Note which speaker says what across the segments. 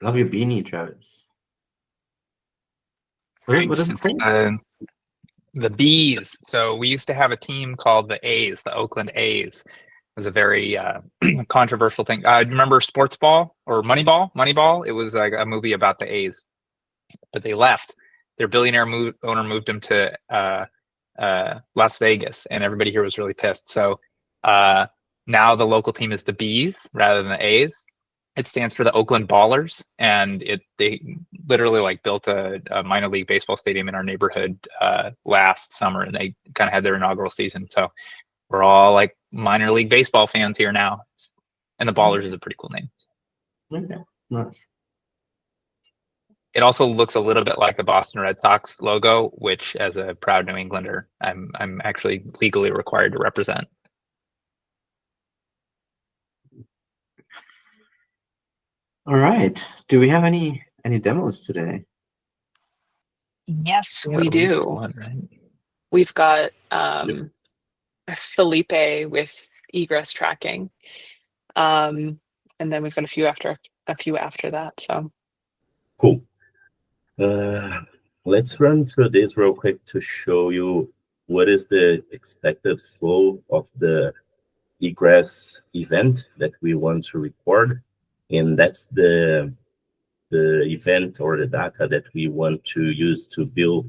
Speaker 1: Love your beanie, Travis. What does it say?
Speaker 2: The Bees. So we used to have a team called the A's, the Oakland A's. It was a very controversial thing. Do you remember Sports Ball or Moneyball? Moneyball. It was like a movie about the A's, but they left. Their billionaire owner moved them to Las Vegas, and everybody here was really pissed. So now the local team is the Bees rather than the A's. It stands for the Oakland Ballers, and they literally like built a minor league baseball stadium in our neighborhood last summer, and they kind of had their inaugural season. So we're all like minor league baseball fans here now, and the Ballers is a pretty cool name.
Speaker 1: Okay, nice.
Speaker 2: It also looks a little bit like the Boston Red Sox logo, which, as a proud New Englander, I'm actually legally required to represent.
Speaker 1: All right. Do we have any demos today?
Speaker 3: Yes, we do.
Speaker 2: One, right?
Speaker 3: We've got Felipe with egress tracking, and then we've got a few after that. So
Speaker 4: cool. Let's run through this real quick to show you what is the expected flow of the egress event that we want to record, and that's the event or the data that we want to use to bill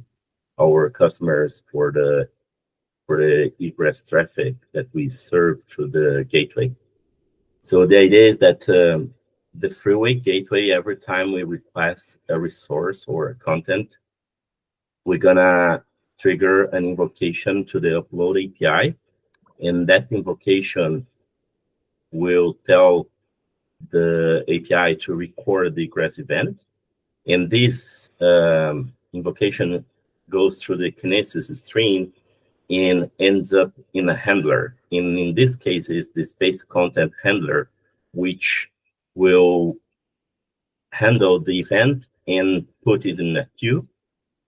Speaker 4: our customers for the egress traffic that we serve through the gateway. So the idea is that the freeway gateway, every time we request a resource or a content, we're gonna trigger an invocation to the upload API, and that invocation will tell the API to record the egress event. And this invocation goes through the Kinesis stream and ends up in a handler. And in this case, is the space content handler, which will handle the event and put it in a queue,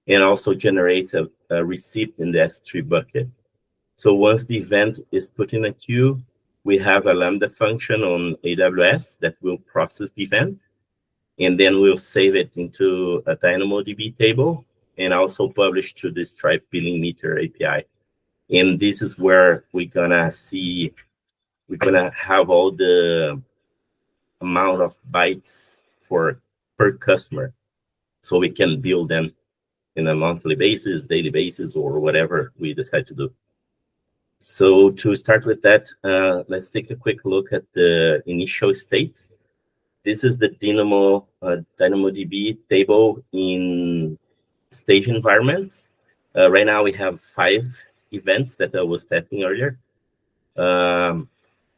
Speaker 4: and also generate a receipt in the S3 bucket. So once the event is put in a queue, we have a Lambda function on AWS that will process the event, and then we'll save it into a DynamoDB table and also publish to the Stripe billing meter API. And this is where we're gonna have all the amount of bytes per customer, so we can bill them in a monthly basis, daily basis, or whatever we decide to do. So to start with that, let's take a quick look at the initial state. This is the DynamoDB table in stage environment. Right now we have 5 events that I was testing earlier.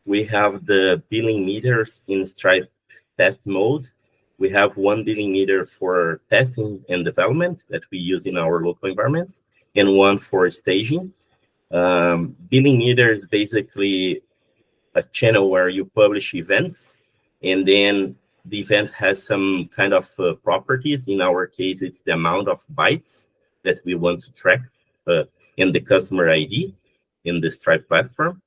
Speaker 4: We have the billing meters in Stripe test mode. We have 1 billing meter for testing and development that we use in our local environments, and 1 for staging. Billing meter is basically a channel where you publish events, and then the event has some kind of properties. In our case, it's the amount of bytes that we want to track in the customer ID in the Stripe platform.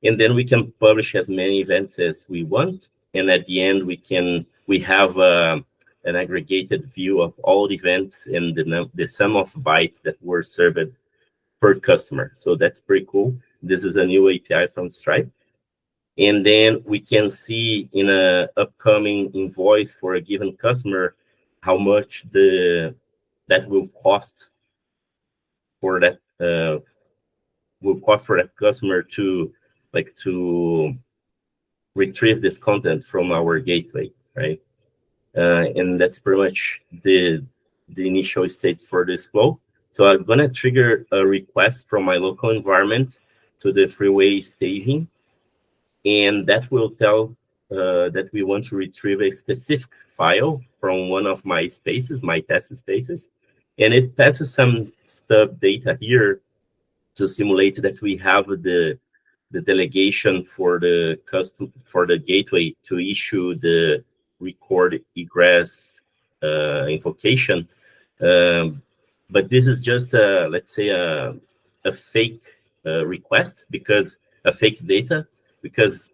Speaker 4: And then we can publish as many events as we want. And at the end, we have an aggregated view of all the events and the sum of bytes that were served per customer. So that's pretty cool. This is a new API from Stripe. And then we can see in an upcoming invoice for a given customer how much that will cost for that customer to retrieve this content from our gateway, right? And that's pretty much the initial state for this flow. So I'm gonna trigger a request from my local environment to the freeway staging, and that will tell that we want to retrieve a specific file from one of my spaces, my test spaces, and it passes some stub data here to simulate that we have the delegation for the gateway to issue the record egress invocation. But this is just let's say a fake request, because a fake data, because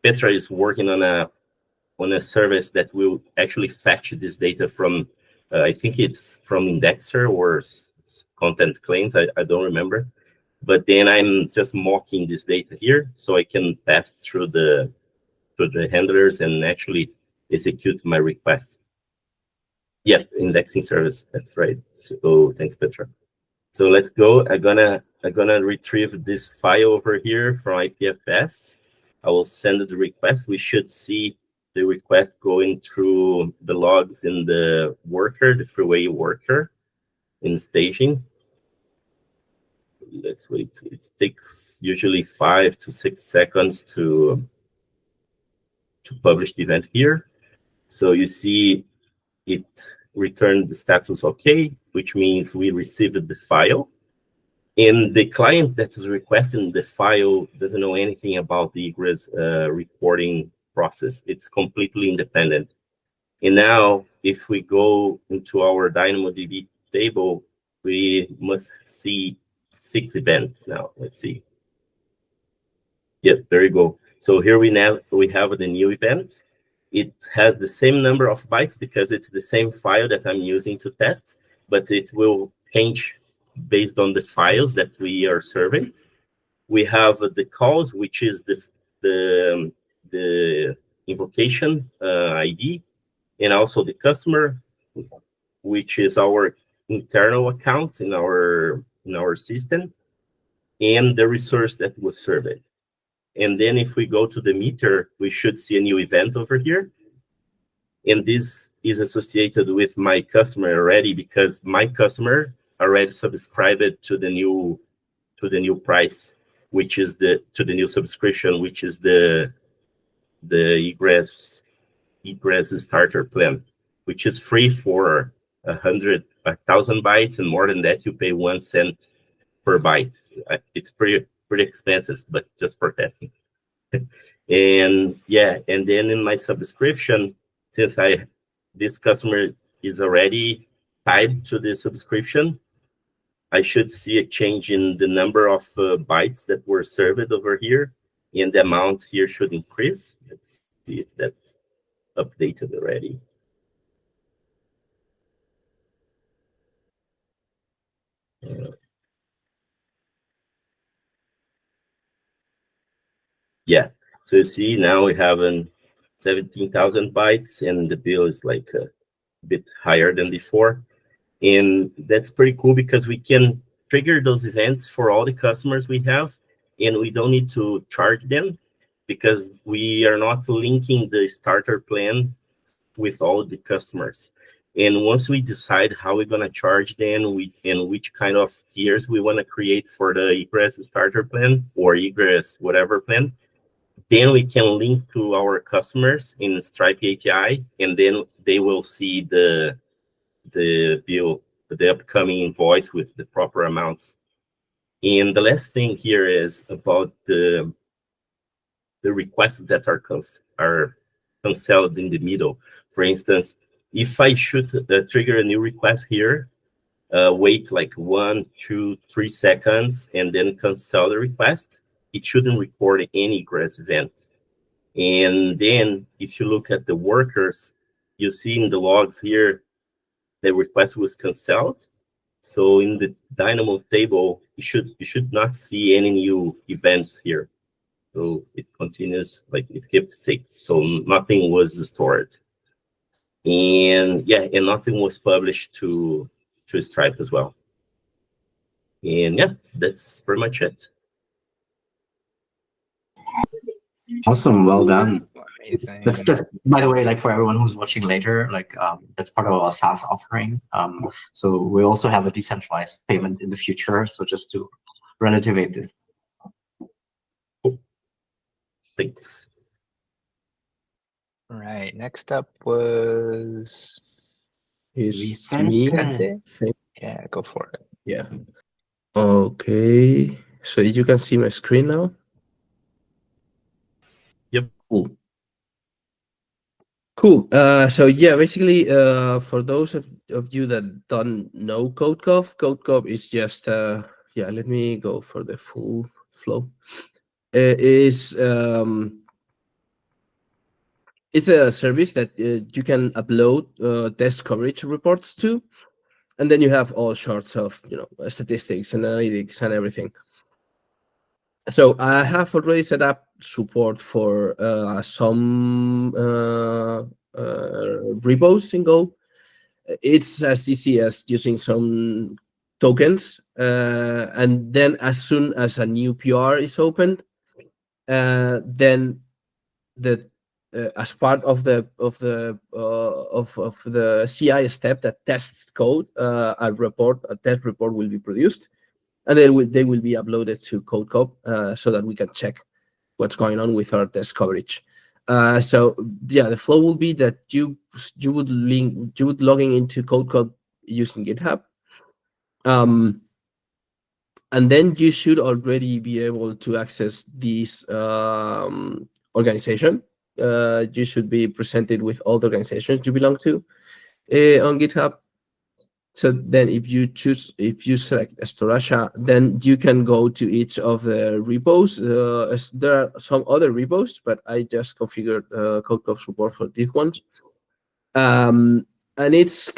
Speaker 4: Petra is working on a a service that will actually fetch this data from, I think it's from Indexer or Content Claims, I don't remember. But then I'm just mocking this data here, so I can pass through the handlers and actually execute my request. Yeah, indexing service, that's right. So thanks, Petra. So let's go. I'm gonna retrieve this file over here from IPFS. I will send the request. We should see the request going through the logs in the worker, the freeway worker in staging. Let's wait. It takes usually 5 to 6 seconds to publish the event here. So you see it returned the status OK, which means we received the file. And the client that is requesting the file doesn't know anything about the Egress reporting process. It's completely independent. And now, if we go into our DynamoDB table, we must see 6 events now. Let's see. Yep, there you go. So here we have the new event. It has the same number of bytes because it's the same file that I'm using to test, but it will change based on the files that we are serving. We have the calls, which is the invocation ID, and also the customer, which is our internal account in our system, and the resource that was served. And then if we go to the meter, we should see a new event over here. And this is associated with my customer already because my customer already subscribed to the new price, which is to the new subscription, which is the Egress starter plan, which is free for 1,000 bytes, and more than that, you pay 1 cent per byte. It's pretty expensive, but just for testing. And yeah, and then in my subscription, since this customer is already tied to the subscription, I should see a change in the number of bytes that were served over here, and the amount here should increase. Let's see if that's updated already. Yeah, so you see now we have 17,000 bytes, and the bill is like a bit higher than before. And that's pretty cool because we can trigger those events for all the customers we have, and we don't need to charge them because we are not linking the starter plan with all the customers. And once we decide how we're going to charge them and which kind of tiers we want to create for the Egress starter plan or Egress whatever plan, then we can link to our customers in Stripe API, and then they will see the bill, the upcoming invoice with the proper amounts. And the last thing here is about the requests that are canceled in the middle. For instance, if I should trigger a new request here, wait like 1, 2, 3 seconds, and then cancel the request, it shouldn't record any egress event. And then if you look at the workers, you see in the logs here, the request was canceled. So in the Dynamo table, you should not see any new events here. So it continues, like it kept 6. So nothing was stored. And yeah, and nothing was published to Stripe as well. And yeah, that's pretty much it.
Speaker 1: Awesome, well done.
Speaker 2: Amazing.
Speaker 1: That's by the way, like for everyone who's watching later, like that's part of our SaaS offering. So we also have a decentralized payment in the future. So just to relativate this.
Speaker 4: Thanks.
Speaker 2: All right. Next up was
Speaker 5: It's me.
Speaker 2: Vicente. Yeah, go for it.
Speaker 5: Yeah. Okay. So you can see my screen now?
Speaker 4: Yep.
Speaker 5: Cool. So yeah, basically, for those of you that don't know Codecov is just yeah. Let me go for the full flow. it's a service that you can upload test coverage reports to, and then you have all sorts of statistics and analytics and everything. So I have already set up support for some repos in Go. It's as easy as using some tokens, and then as soon as a new PR is opened, then the as part of the CI step that tests code, a test report will be produced, and they will be uploaded to Codecov so that we can check what's going on with our test coverage. So yeah, the flow will be that you would logging into Codecov using GitHub, and then you should already be able to access this organization. You should be presented with all the organizations you belong to on GitHub. So then if you select Storacha, then you can go to each of the repos. There are some other repos, but I just configured Codecov support for these ones. And it's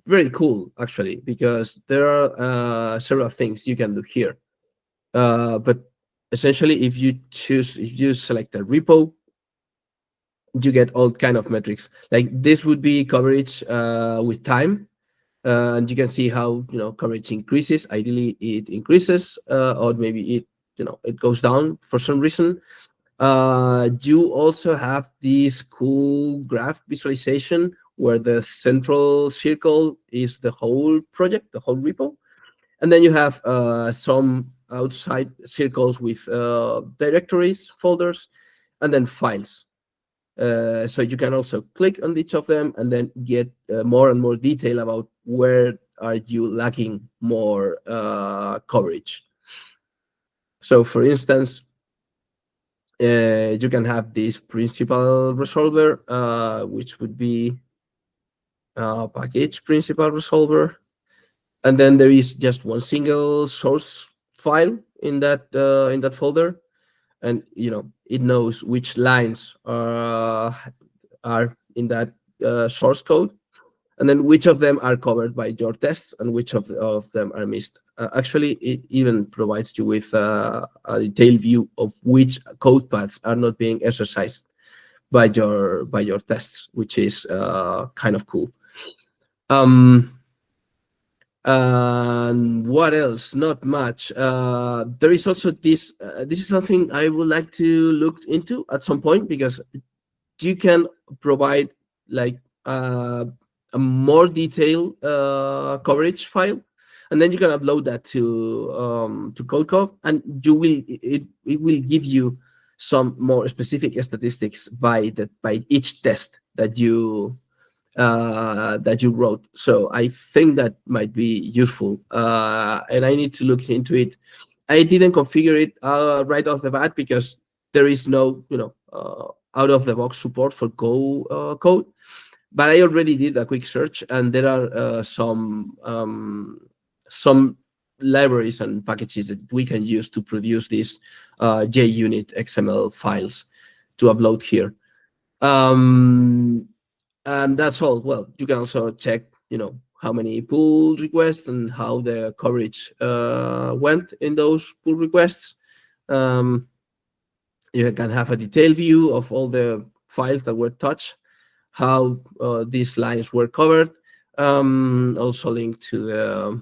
Speaker 5: very cool actually, because there are several things you can do here. But essentially, if you select a repo, you get all kind of metrics. Like this would be coverage with time. And you can see how coverage increases. Ideally, it increases, or maybe it goes down for some reason. You also have this cool graph visualization where the central circle is the whole project, the whole repo, and then you have some outside circles with directories, folders, and then files. So you can also click on each of them and then get more and more detail about where are you lacking more coverage. So for instance, you can have this principal resolver, which would be package principal resolver, and then there is just one single source file in that folder, and it knows which lines are in that source code, and then which of them are covered by your tests and which of them are missed. Actually, it even provides you with a detailed view of which code paths are not being exercised by your tests, which is kind of cool. And what else? Not much. There is also this. This is something I would like to look into at some point, because you can provide like a more detailed coverage file, and then you can upload that to Codecov, and it will give you some more specific statistics by each test that you wrote. So I think that might be useful, and I need to look into it. I didn't configure it right off the bat because there is no out of the box support for Go code, but I already did a quick search, and there are some libraries and packages that we can use to produce these JUnit XML files to upload here. And that's all. Well, you can also check, how many pull requests and how the coverage went in those pull requests. You can have a detailed view of all the files that were touched, how these lines were covered. Also linked to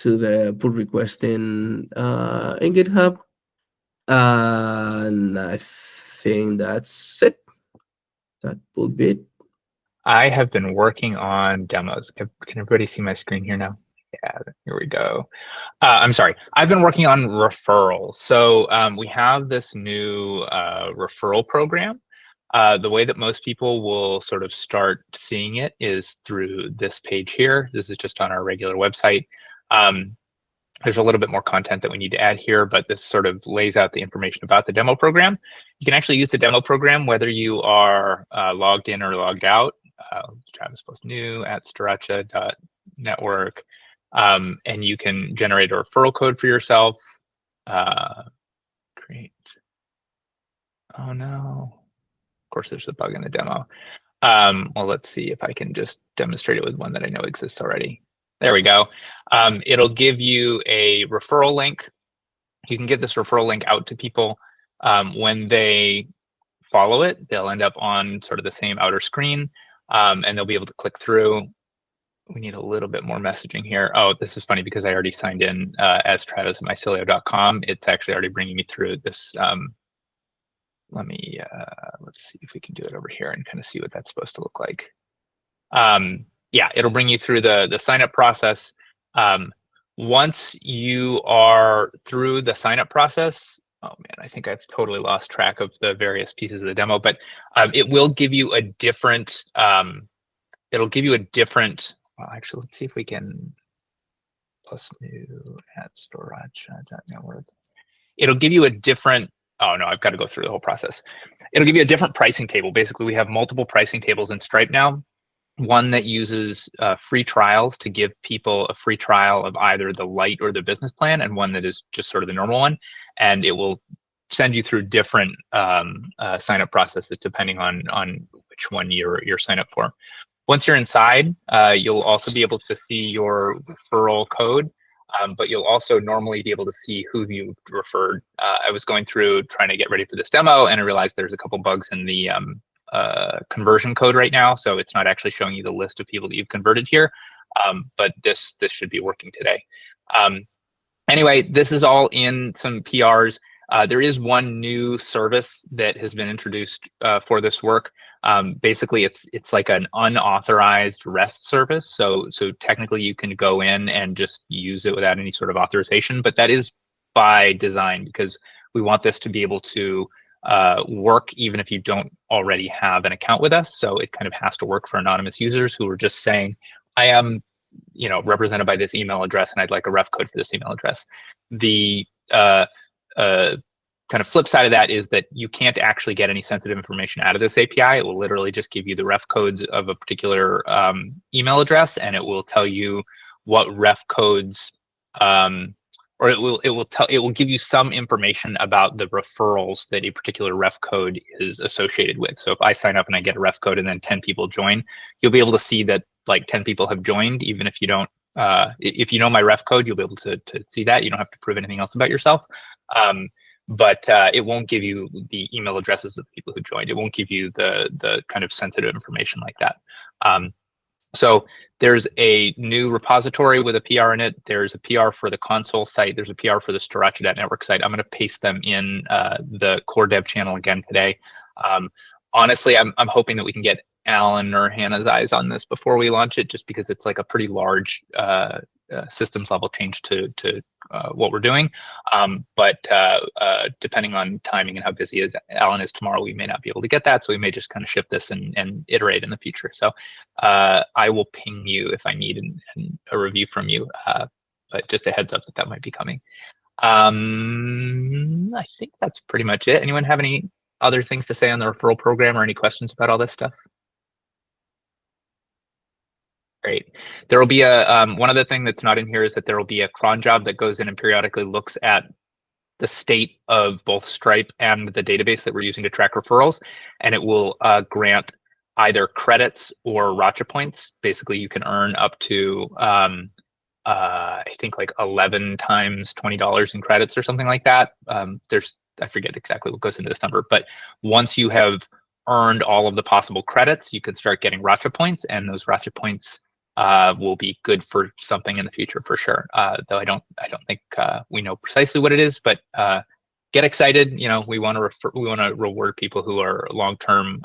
Speaker 5: the pull request in GitHub. And I think that's it. That will be it.
Speaker 2: I have been working on demos. Can everybody see my screen here now? Yeah, here we go. I'm sorry. I've been working on referrals. So we have this new referral program. The way that most people will sort of start seeing it is through this page here. This is just on our regular website. There's a little bit more content that we need to add here, but this sort of lays out the information about the demo program. You can actually use the demo program whether you are logged in or logged out. Travis plus new at storacha.network. And you can generate a referral code for yourself. Create. Oh no. course, there's a bug in the demo. Well, let's see if I can just demonstrate it with one that I know exists already. There we go. It'll give you a referral link. You can get this referral link out to people. When they follow it, they'll end up on sort of the same outer screen, and they'll be able to click through. We need a little bit more messaging here. Oh, this is funny because I already signed in as Travis at mycilio.com. It's actually already bringing me through this. Let's see if we can do it over here and kind of see what that's supposed to look like. Yeah, it'll bring you through the sign up process. Once you are through the sign up process, oh man, I think I've totally lost track of the various pieces of the demo, but it will give you a different, well, actually, let's see if we can plus new at Storacha.network. It'll give you a different, oh no, I've got to go through the whole process. It'll give you a different pricing table. Basically, we have multiple pricing tables in Stripe now. One that uses free trials to give people a free trial of either the light or the business plan, and one that is just sort of the normal one. And it will send you through different sign up processes depending on which one you're signed up for. Once you're inside, you'll also be able to see your referral code, but you'll also normally be able to see who you referred. I was going through trying to get ready for this demo, and I realized there's a couple bugs in the conversion code right now, so it's not actually showing you the list of people that you've converted here, but this should be working today. Anyway, this is all in some PRs. There is one new service that has been introduced for this work. Basically, it's like an unauthorized REST service. So technically, you can go in and just use it without any sort of authorization. But that is by design because we want this to be able to work even if you don't already have an account with us. So it kind of has to work for anonymous users who are just saying, I am, represented by this email address, and I'd like a ref code for this email address. The kind of flip side of that is that you can't actually get any sensitive information out of this API. It will literally just give you the ref codes of a particular email address, and it will tell you what ref codes, or it will give you some information about the referrals that a particular ref code is associated with. So if I sign up and I get a ref code and then 10 people join, you'll be able to see that like 10 people have joined, even if you don't. If you know my ref code, you'll be able to see that. You don't have to prove anything else about yourself. But it won't give you the email addresses of people who joined. It won't give you the kind of sensitive information like that. So there's a new repository with a PR in it. There's a PR for the console site. There's a PR for the Storacha.network site. I'm going to paste them in the core dev channel again today. Honestly, I'm hoping that we can get Alan or Hannah's eyes on this before we launch it, just because it's like a pretty large systems level change to what we're doing. But depending on timing and how busy as Alan is tomorrow, we may not be able to get that. So we may just kind of ship this and iterate in the future. So I will ping you if I need a review from you, but just a heads up that might be coming. I think that's pretty much it. Anyone have any other things to say on the referral program or any questions about all this stuff? Great. There will be one other thing that's not in here is that there will be a cron job that goes in and periodically looks at the state of both Stripe and the database that we're using to track referrals, and it will grant either credits or Racha points. Basically, you can earn up to I think like 11 times $20 in credits or something like that. I forget exactly what goes into this number, but once you have earned all of the possible credits, you can start getting Racha points, and those Racha points will be good for something in the future for sure. Though I don't think we know precisely what it is, but get excited. We want to reward people who are long-term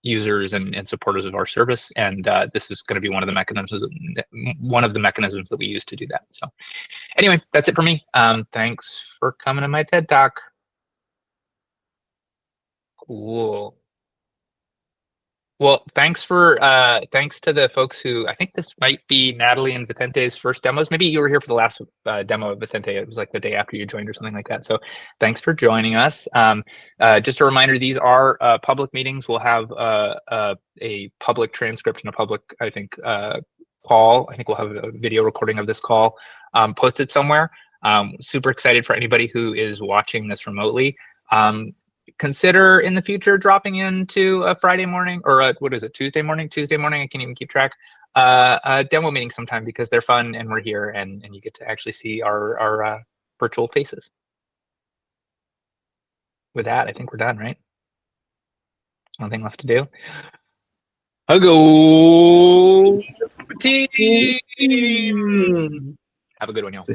Speaker 2: users and supporters of our service, and this is going to be one of the mechanisms that we use to do that. So anyway, that's it for me. Thanks for coming to my TED Talk. Cool. Well, thanks to the folks who, I think this might be Natalie and Vicente's first demos. Maybe you were here for the last demo of Vicente. It was like the day after you joined or something like that. So thanks for joining us. Just a reminder, these are public meetings. We'll have a public transcript and a public, I think, call. I think we'll have a video recording of this call posted somewhere. Super excited for anybody who is watching this remotely. consider in the future dropping into a Friday morning or what is it, Tuesday morning, I can't even keep track, a demo meeting sometime, because they're fun and we're here and you get to actually see our virtual faces. With that, I think we're done, right? One thing left to do. I'll go team. Have a good one, y'all.